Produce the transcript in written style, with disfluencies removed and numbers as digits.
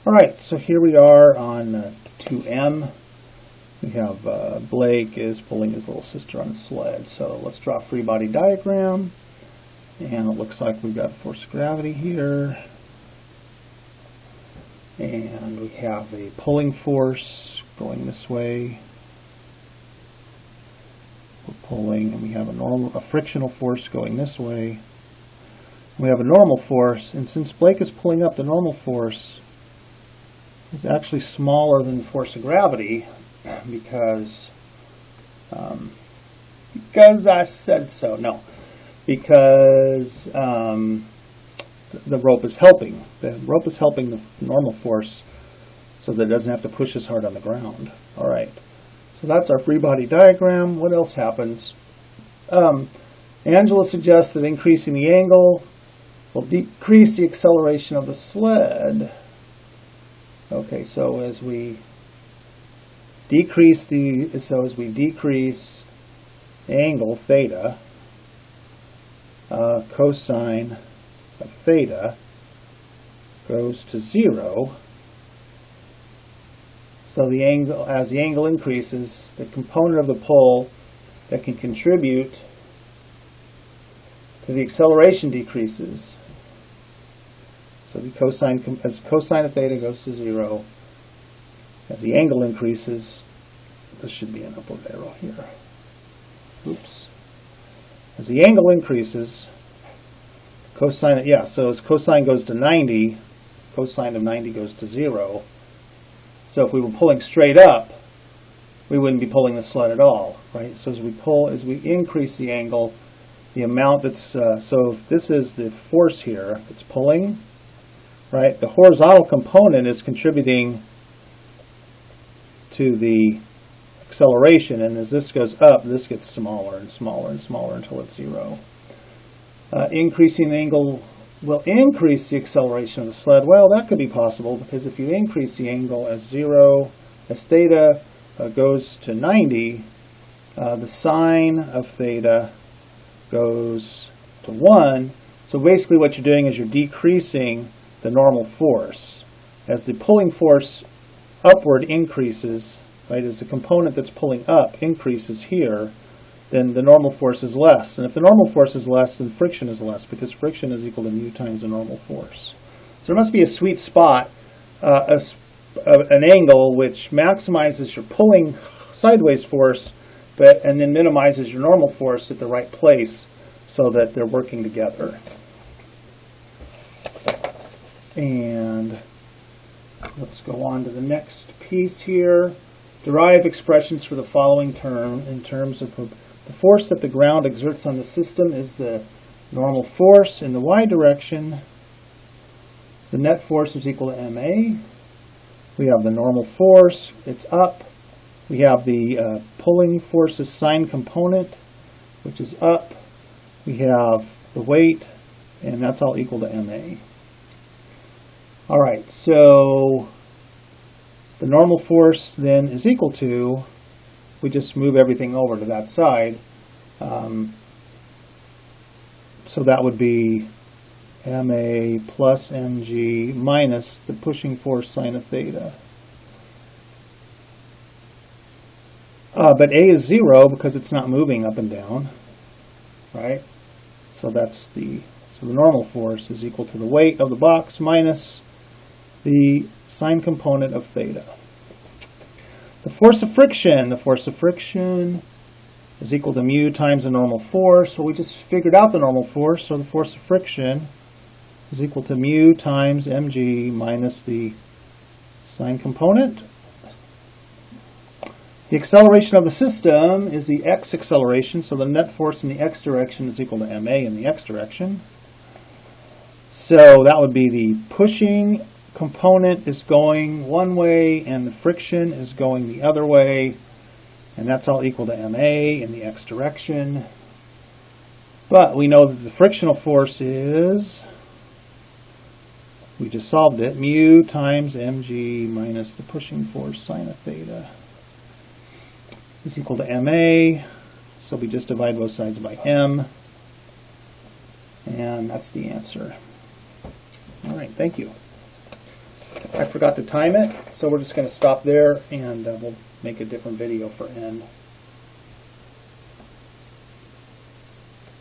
All right, so here we are on 2M. We have Blake is pulling his little sister on a sled. So let's draw a free body diagram. And it looks like we've got force of gravity here. And we have a pulling force going this way. We're pulling, and we have a frictional force going this way. We have a normal force, and since Blake is pulling up, the normal force is actually smaller than the force of gravity because I said so. No, because the rope is helping. The rope is helping the normal force so that it doesn't have to push as hard on the ground. All right, so that's our free body diagram. What else happens? Angela suggests that increasing the angle will decrease the acceleration of the sled. Okay, so as we decrease the angle theta, cosine of theta goes to 0. So the angle, as the angle increases, the component of the pull that can contribute to the acceleration decreases. So the cosine, as cosine of theta goes to 0, as the angle increases, this should be an upward arrow here. Oops. As the angle increases, cosine, so as cosine goes to 90, cosine of 90 goes to 0. So if we were pulling straight up, we wouldn't be pulling the sled at all, right? So as we increase the angle, the amount that's, so if this is the force here that's pulling, right? The horizontal component is contributing to the acceleration, and as this goes up, this gets smaller and smaller and smaller until it's 0. Increasing the angle will increase the acceleration of the sled. Well, that could be possible because if you increase the angle as theta goes to 90, the sine of theta goes to 1. So basically what you're doing is you're decreasing the normal force. As the pulling force upward increases, right, as the component that's pulling up increases here, then the normal force is less. And if the normal force is less, then friction is less, because friction is equal to mu times the normal force. So there must be a sweet spot, an angle which maximizes your pulling sideways force, and then minimizes your normal force at the right place so that they're working together. And let's go on to the next piece here. Derive expressions for the following term in terms of the force that the ground exerts on the system is the normal force in the y direction. The net force is equal to ma. We have the normal force, it's up. We have the pulling force's sine component, which is up. We have the weight, and that's all equal to ma. All right, so the normal force then is equal to, we just move everything over to that side. So that would be ma plus mg minus the pushing force sine of theta. But a is 0 because it's not moving up and down, right? So that's the normal force is equal to the weight of the box minus the sine component of theta. The force of friction is equal to mu times the normal force. So we just figured out the normal force, so the force of friction is equal to mu times mg minus the sine component. The acceleration of the system is the x acceleration, so the net force in the x direction is equal to ma in the x direction. So that would be the pushing component is going one way and the friction is going the other way, and that's all equal to ma in the x direction. But we know that the frictional force is, we just solved it, mu times mg minus the pushing force sine of theta is equal to ma. So we just divide both sides by m, and that's the answer. All right, thank you. I forgot to time it, so we're just going to stop there, and we'll make a different video for N.